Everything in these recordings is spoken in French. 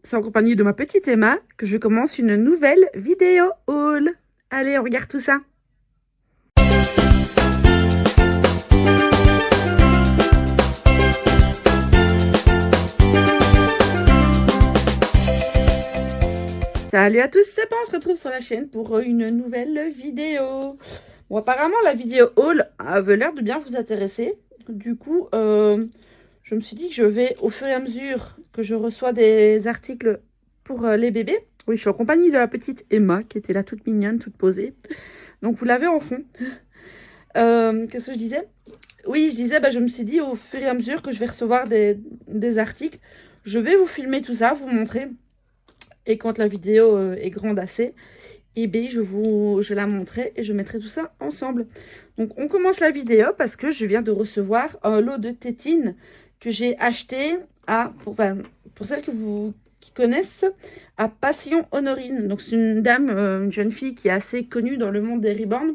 c'est en compagnie de ma petite Emma que je commence une nouvelle vidéo haul. Allez, on regarde tout ça. Salut à tous, c'est Pan, on se retrouve sur la chaîne pour une nouvelle vidéo. Bon, apparemment la vidéo haul avait l'air de bien vous intéresser. Du coup, je me suis dit que je vais, au fur et à mesure que je reçois des articles pour les bébés. Oui, je suis en compagnie de la petite Emma qui était là toute mignonne, toute posée. Donc vous l'avez en fond. Qu'est-ce que je disais? Oui, je disais, je me suis dit au fur et à mesure que je vais recevoir des articles, je vais vous filmer tout ça, vous montrer. Et quand la vidéo est grande assez, et bien je vais la montrer et je mettrai tout ça ensemble. Donc on commence la vidéo parce que je viens de recevoir un lot de tétines que j'ai acheté pour celles qui connaissent, à Passion Honorine. Donc c'est une dame, une jeune fille qui est assez connue dans le monde des reborn,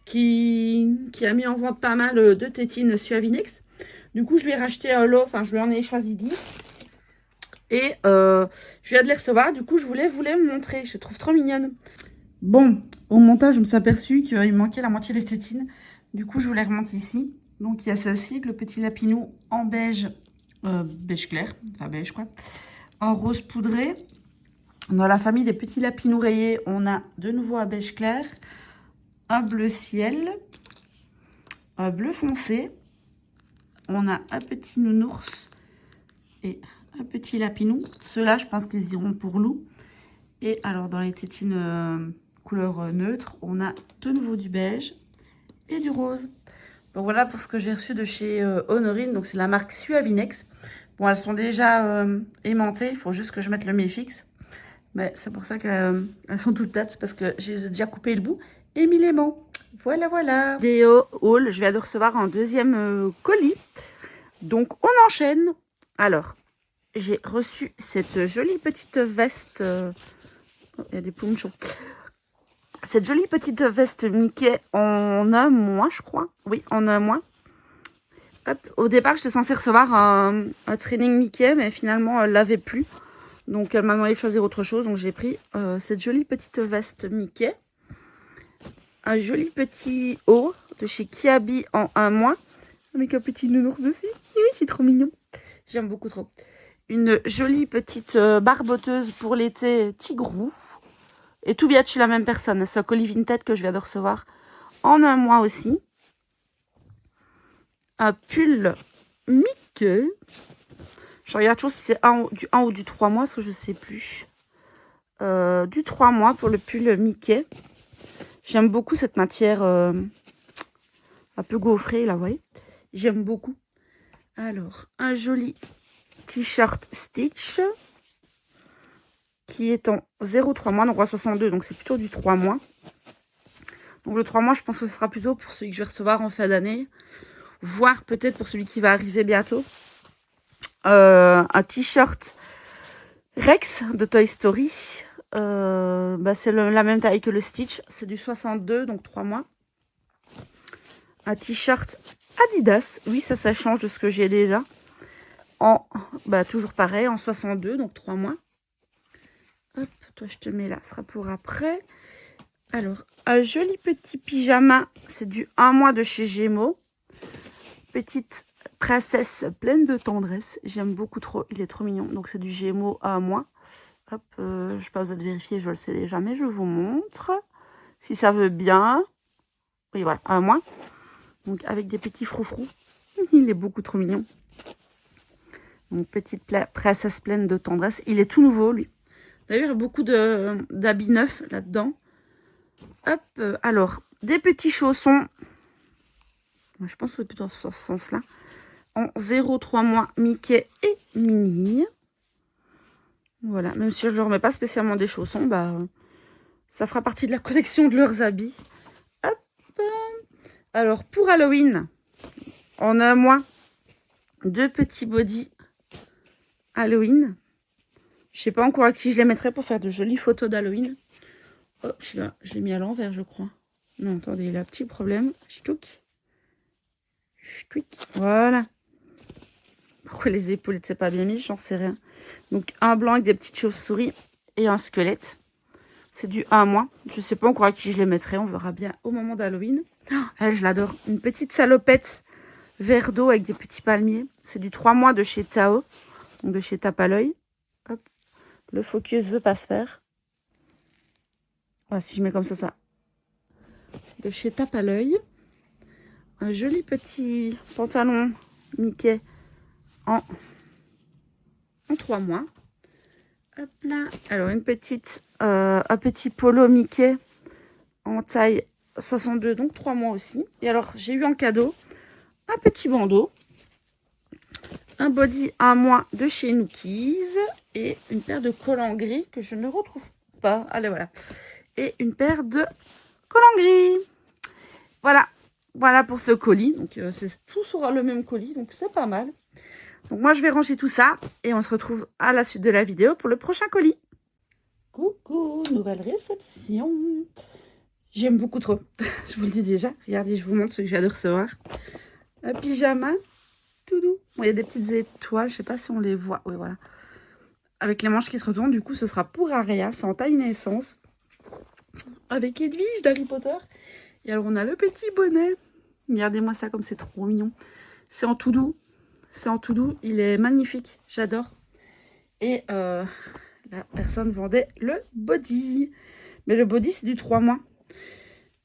qui a mis en vente pas mal de tétines Suavinex. Du coup je lui ai racheté un lot, je lui en ai choisi 10. Et je viens de les recevoir, du coup je voulais vous les montrer, je les trouve trop mignonnes. Bon, au montage je me suis aperçue qu'il manquait la moitié des tétines, du coup je vous les remonte ici. Donc il y a celle-ci, le petit lapinou en beige, beige clair, enfin beige quoi, en rose poudré. Dans la famille des petits lapinous rayés, on a de nouveau un beige clair, un bleu ciel, un bleu foncé, on a un petit nounours et un petit lapinou. Ceux-là, je pense qu'ils iront pour loup. Et alors, dans les tétines couleur neutre, on a de nouveau du beige et du rose. Donc voilà pour ce que j'ai reçu de chez Honorine. Donc c'est la marque Suavinex. Bon, elles sont déjà aimantées. Il faut juste que je mette le Méfix. Mais c'est pour ça qu'elles sont toutes plates. Parce que j'ai déjà coupé le bout et mis l'aimant. Voilà, voilà. Vidéo haul. Je viens de recevoir un deuxième colis. Donc on enchaîne. Alors, j'ai reçu cette jolie petite veste. Oh, il y a des ponchos. Cette jolie petite veste Mickey en un mois, je crois. Oui, en un mois. Hop. Au départ, j'étais censée recevoir un training Mickey, mais finalement, elle l'avait plus. Donc, elle m'a demandé de choisir autre chose. Donc, j'ai pris cette jolie petite veste Mickey. Un joli petit haut de chez Kiabi en un mois. Avec un petit nounours dessus. Oui, c'est trop mignon. J'aime beaucoup trop. Une jolie petite barboteuse pour l'été Tigrou. Et tout vient de chez la même personne. C'est un colis Vinted que je viens de recevoir en un mois aussi. Un pull Mickey. Je regarde toujours si c'est du 1 ou du 3 mois, parce que je ne sais plus. Du 3 mois pour le pull Mickey. J'aime beaucoup cette matière un peu gaufrée, là, vous voyez. J'aime beaucoup. Alors, un joli t-shirt Stitch qui est en 0,3 mois, donc en 62, donc c'est plutôt du 3 mois. Donc le 3 mois, je pense que ce sera plutôt pour celui que je vais recevoir en fin d'année, voire peut-être pour celui qui va arriver bientôt. Un t-shirt Rex de Toy Story. C'est la même taille que le Stitch, c'est du 62, donc 3 mois. Un t-shirt Adidas, oui, ça change de ce que j'ai déjà. Toujours pareil, en 62, donc 3 mois. Hop, toi je te mets là, ce sera pour après. Alors, un joli petit pyjama, c'est du 1 mois de chez Gémeaux. Petite princesse pleine de tendresse, j'aime beaucoup trop, il est trop mignon. Donc c'est du Gémeaux à 1 mois. Hop, je n'ai pas besoin de vérifier, je le sais déjà, mais je vous montre. Si ça veut bien. Oui, voilà, 1 mois. Donc avec des petits froufrous. Il est beaucoup trop mignon. Donc petite princesse pleine de tendresse. Il est tout nouveau, lui. D'ailleurs, il y a beaucoup d'habits neufs là-dedans. Hop, alors, des petits chaussons. Je pense que c'est plutôt dans ce sens-là. En 0,3 mois, Mickey et Minnie. Voilà, même si je ne leur mets pas spécialement des chaussons, ça fera partie de la collection de leurs habits. Hop. Alors, pour Halloween, en un mois, 2 petits bodys Halloween. Je ne sais pas encore à qui je les mettrai pour faire de jolies photos d'Halloween. Oh, je l'ai mis à l'envers, je crois. Non, attendez, il a un petit problème. Ch'touk. Ch'touk. Voilà. Pourquoi les épaules ne s'est pas bien mis, j'en sais rien. Donc un blanc avec des petites chauves-souris et un squelette. C'est du 1 mois. Je sais pas encore à qui je les mettrai. On verra bien au moment d'Halloween. Oh, elle, je l'adore. Une petite salopette vert d'eau avec des petits palmiers. C'est du 3 mois de chez Tao. Donc de chez Tape à l'œil. Hop. Le focus veut pas se faire. Voilà, si je mets comme ça. De chez Tape à l'œil. Un joli petit pantalon Mickey en 3 mois. Hop là. Alors un petit polo Mickey en taille 62, donc 3 mois aussi. Et alors j'ai eu en cadeau un petit bandeau, un body 1 mois de chez Nookies et une paire de collants gris que je ne retrouve pas. Allez, voilà. Et une paire de collants gris. Voilà pour ce colis. Donc c'est tout sur le même colis, donc c'est pas mal. Donc moi je vais ranger tout ça et on se retrouve à la suite de la vidéo pour le prochain colis. Coucou, nouvelle réception. J'aime beaucoup trop. Je vous le dis déjà. Regardez, je vous montre ce que je viens de recevoir. Un pyjama tout doux. Bon, il y a des petites étoiles, je sais pas si on les voit. Oui, voilà. Avec les manches qui se retournent, du coup ce sera pour Aria. C'est en taille naissance. Avec Edwige d'Harry Potter. Et alors on a le petit bonnet. Regardez-moi ça comme c'est trop mignon. C'est en tout doux. C'est en tout doux, il est magnifique, j'adore. Et la personne vendait le body. Mais le body, c'est du 3 mois.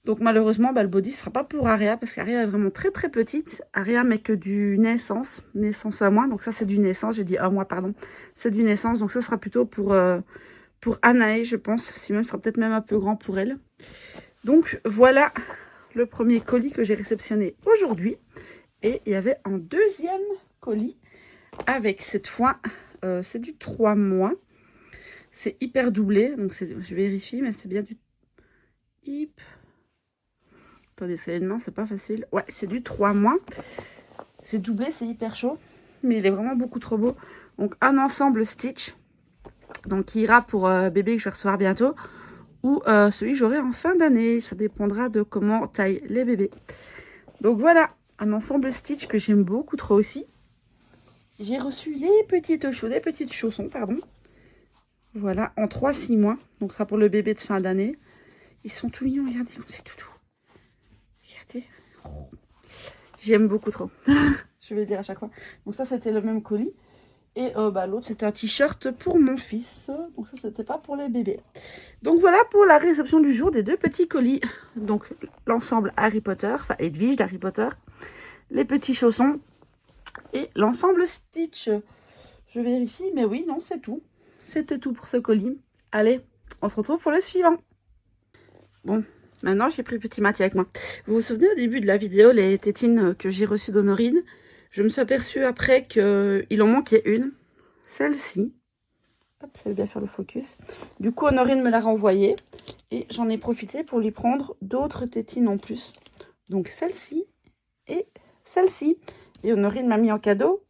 Donc malheureusement, le body ne sera pas pour Aria, parce qu'Aria est vraiment très très petite. Aria met que du naissance 1 mois. Donc ça, c'est du naissance, j'ai dit 1 mois, pardon. C'est du naissance, donc ça sera plutôt pour Anaë, je pense. Sinon, ce sera peut-être même un peu grand pour elle. Donc voilà le premier colis que j'ai réceptionné aujourd'hui. Et il y avait un deuxième colis avec cette fois, c'est du 3 mois. C'est hyper doublé, donc je vérifie, mais c'est bien du... Attendez, c'est une main, c'est pas facile. Ouais, c'est du 3 mois. C'est doublé, c'est hyper chaud, mais il est vraiment beaucoup trop beau. Donc un ensemble Stitch, donc qui ira pour bébé que je vais recevoir bientôt, ou celui que j'aurai en fin d'année. Ça dépendra de comment taillent les bébés. Donc voilà, un ensemble Stitch que j'aime beaucoup trop aussi. J'ai reçu les petites chaussons, pardon. Voilà, en 3-6 mois. Donc, ça sera pour le bébé de fin d'année. Ils sont tout mignons, regardez comme c'est tout doux. Regardez. Oh. J'aime beaucoup trop. Je vais le dire à chaque fois. Donc ça, c'était le même colis. Et l'autre, c'était un t-shirt pour mon fils. Donc ça, c'était pas pour les bébés. Donc voilà pour la réception du jour des 2 petits colis. Donc l'ensemble Harry Potter, enfin Edwige d'Harry Potter. Les petits chaussons. Et l'ensemble Stitch. Je vérifie, mais oui, non, c'est tout. C'était tout pour ce colis. Allez, on se retrouve pour le suivant. Bon, maintenant j'ai pris petit Mathieu avec moi. Vous vous souvenez au début de la vidéo, les tétines que j'ai reçues d'Honorine? Je me suis aperçue après qu'il en manquait une. Celle-ci. Hop, ça veut bien faire le focus. Du coup, Honorine me l'a renvoyée. Et j'en ai profité pour lui prendre d'autres tétines en plus. Donc celle-ci et celle-ci. Et Honorine m'a mis en cadeau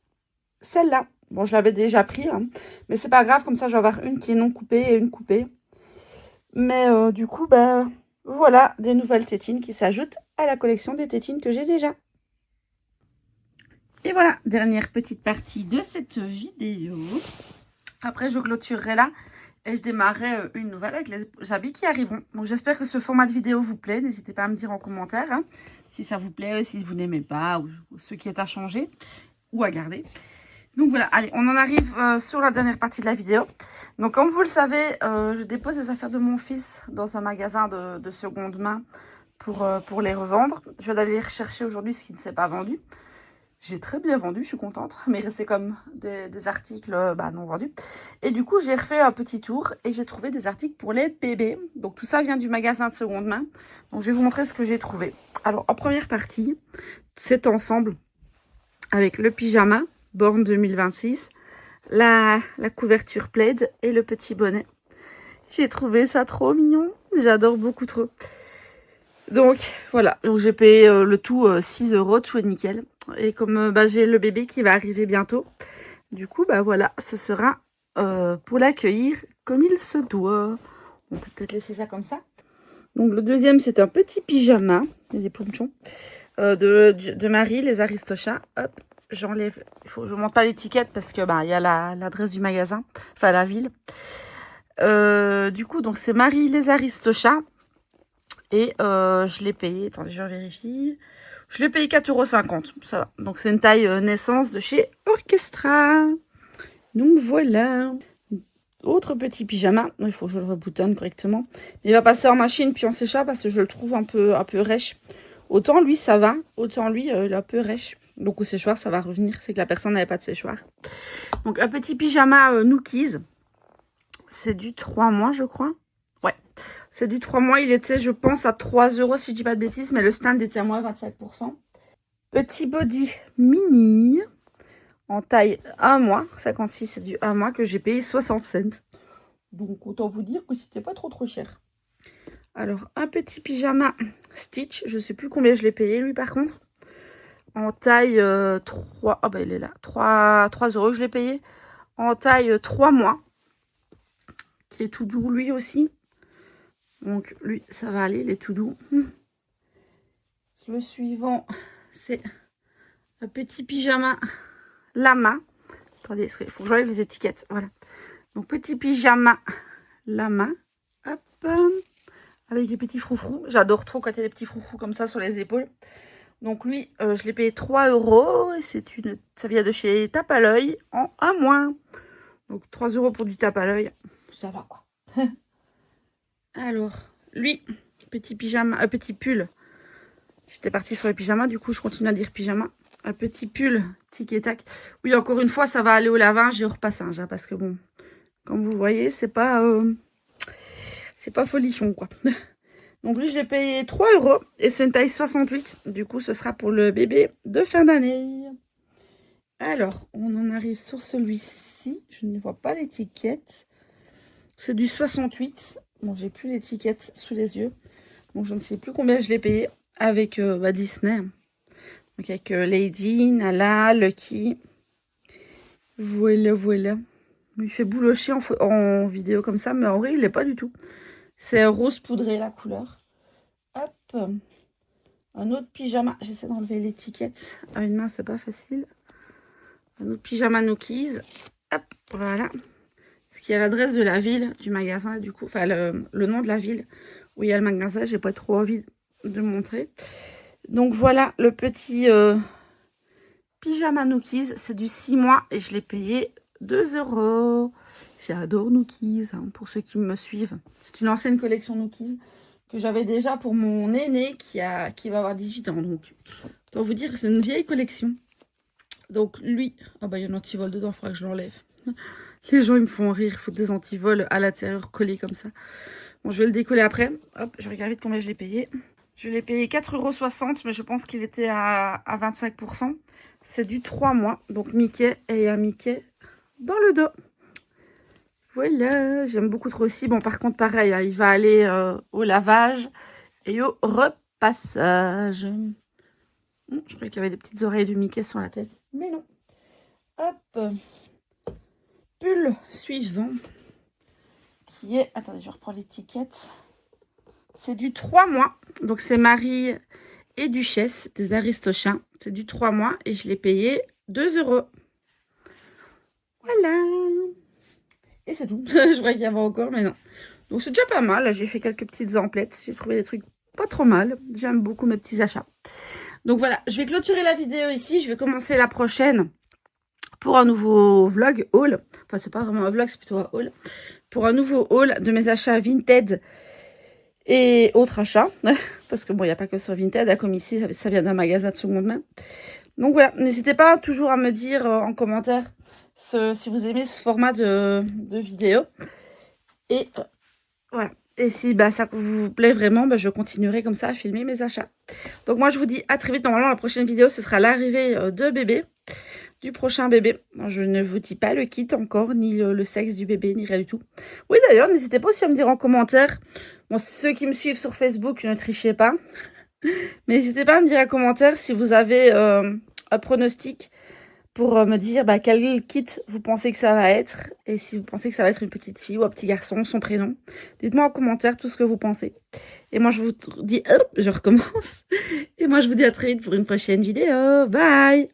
celle-là. Bon, je l'avais déjà pris, hein, mais c'est pas grave, comme ça je vais avoir une qui est non coupée et une coupée. Mais du coup, voilà, des nouvelles tétines qui s'ajoutent à la collection des tétines que j'ai déjà. Et voilà, dernière petite partie de cette vidéo. Après, je clôturerai là et je démarrerai une nouvelle avec les habits qui arriveront. Donc, j'espère que ce format de vidéo vous plaît. N'hésitez pas à me dire en commentaire hein, si ça vous plaît, si vous n'aimez pas ou ce qui est à changer ou à garder. Donc voilà, allez, on en arrive sur la dernière partie de la vidéo. Donc comme vous le savez, je dépose les affaires de mon fils dans un magasin de seconde main pour les revendre. Je vais aller les rechercher aujourd'hui ce qui ne s'est pas vendu. J'ai très bien vendu, je suis contente, mais il restait comme des articles non vendus. Et du coup, j'ai refait un petit tour et j'ai trouvé des articles pour les bébés. Donc tout ça vient du magasin de seconde main. Donc je vais vous montrer ce que j'ai trouvé. Alors en première partie, cet ensemble avec le pyjama Born 2026, la couverture plaid et le petit bonnet. J'ai trouvé ça trop mignon. J'adore beaucoup trop. Donc voilà, donc j'ai payé le tout 6 €, tout est nickel. Et comme j'ai le bébé qui va arriver bientôt, du coup voilà, ce sera pour l'accueillir comme il se doit. On peut peut-être laisser ça comme ça. Donc le deuxième, c'est un petit pyjama, il y a des ponchons, de Marie, les Aristochats. Hop, j'enlève, il faut que je ne montre pas l'étiquette parce que il y a l'adresse du magasin, enfin la ville. Du coup, donc c'est Marie les Aristochats. Et je l'ai payé, attendez, je vérifie. Je l'ai payé 4,50 €, ça va. Donc c'est une taille naissance de chez Orchestra. Donc voilà. Autre petit pyjama. Il faut que je le reboutonne correctement. Il va passer en machine puis en séchage parce que je le trouve un peu rêche. Autant lui ça va, autant lui il est un peu rêche. Donc au séchoir ça va revenir, c'est que la personne n'avait pas de séchoir. Donc un petit pyjama Nookies. C'est du 3 mois je crois. Ouais, c'est du 3 mois. Il était, je pense, à 3 € si je dis pas de bêtises, mais le stand était à moins 25%. Petit body mini en taille 1 mois. 56, c'est du 1 mois que j'ai payé 60 cents. Donc, autant vous dire que c'était pas trop cher. Alors, un petit pyjama Stitch. Je sais plus combien je l'ai payé, lui, par contre. En taille 3... Ah, bah, il est là. 3 € je l'ai payé. En taille 3 mois. Qui est tout doux, lui aussi. Donc, lui, ça va aller, il est tout doux. Le suivant, c'est un petit pyjama lama. Attendez, il faut que j'enlève les étiquettes. Voilà. Donc, petit pyjama lama. Hop. Avec des petits froufrous. J'adore trop quand il y a des petits froufrous comme ça sur les épaules. Donc, lui, je l'ai payé 3 €. Et ça vient de chez Tape à l'œil en 1 mois. Donc, 3 € pour du tape à l'œil. Ça va, quoi. Alors, lui, petit pyjama, petit pull. J'étais partie sur les pyjamas, du coup, je continue à dire pyjama. Un petit pull, tic et tac. Oui, encore une fois, ça va aller au lavage et au repassage. Hein, parce que bon, comme vous voyez, c'est pas folichon, quoi. Donc, lui, je l'ai payé 3 € et c'est une taille 68. Du coup, ce sera pour le bébé de fin d'année. Alors, on en arrive sur celui-ci. Je ne vois pas l'étiquette. C'est du 68. Bon, j'ai plus l'étiquette sous les yeux. Donc, je ne sais plus combien je l'ai payé avec Disney. Donc, avec Lady, Nala, Lucky. Voilà, voilà. Il fait boulocher en vidéo comme ça, mais en vrai, il n'est pas du tout. C'est rose poudré, la couleur. Hop. Un autre pyjama. J'essaie d'enlever l'étiquette. À une main, c'est pas facile. Un autre pyjama Nookies. Hop, voilà. Parce qu'il y a l'adresse de la ville, du magasin, du coup. Enfin, le nom de la ville où il y a le magasin. J'ai pas trop envie de montrer. Donc, voilà le petit pyjama Nookies. C'est du 6 mois et je l'ai payé 2 €. J'adore Nookies, hein, pour ceux qui me suivent. C'est une ancienne collection Nookies que j'avais déjà pour mon aîné qui va avoir 18 ans. Donc, pour vous dire, c'est une vieille collection. Donc, lui, ah bah, il y a un antivol dedans, il faudra que je l'enlève. Les gens, ils me font rire. Il faut des antivols à l'intérieur collés comme ça. Bon, je vais le décoller après. Hop, je regarde vite combien je l'ai payé. Je l'ai payé 4,60 €, mais je pense qu'il était à 25%. C'est du 3 mois. Donc, Mickey et un Mickey dans le dos. Voilà, j'aime beaucoup trop aussi. Bon, par contre, pareil, hein, il va aller au lavage et au repassage. Je croyais qu'il y avait des petites oreilles de Mickey sur la tête, mais non. Hop. Pull suivant, qui est... Attendez, je reprends l'étiquette. C'est du 3 mois. Donc, c'est Marie et Duchesse des Aristochats. C'est du 3 mois et je l'ai payé 2 €. Voilà. Et c'est tout. Je croyais qu'il y avait encore, mais non. Donc, c'est déjà pas mal. Là, j'ai fait quelques petites emplettes. J'ai trouvé des trucs pas trop mal. J'aime beaucoup mes petits achats. Donc, voilà. Je vais clôturer la vidéo ici. Je vais commencer la prochaine pour un nouveau vlog haul. Enfin, c'est pas vraiment un vlog, c'est plutôt un haul. Pour un nouveau haul de mes achats Vinted et autres achats. Parce que bon, il n'y a pas que sur Vinted. Hein, comme ici, ça vient d'un magasin de seconde main. Donc, voilà. N'hésitez pas toujours à me dire en commentaire si vous aimez ce format de vidéo. Et voilà. Et si ça vous plaît vraiment, je continuerai comme ça à filmer mes achats. Donc moi, je vous dis à très vite. Normalement, la prochaine vidéo, ce sera l'arrivée de bébé, du prochain bébé. Je ne vous dis pas le kit encore, ni le sexe du bébé, ni rien du tout. Oui, d'ailleurs, n'hésitez pas aussi à me dire en commentaire. Bon, ceux qui me suivent sur Facebook, ne trichez pas. Mais n'hésitez pas à me dire en commentaire si vous avez un pronostic pour me dire quel kit vous pensez que ça va être. Et si vous pensez que ça va être une petite fille ou un petit garçon, son prénom. Dites-moi en commentaire tout ce que vous pensez. Et moi, je vous dis... je recommence. Et moi, je vous dis à très vite pour une prochaine vidéo. Bye!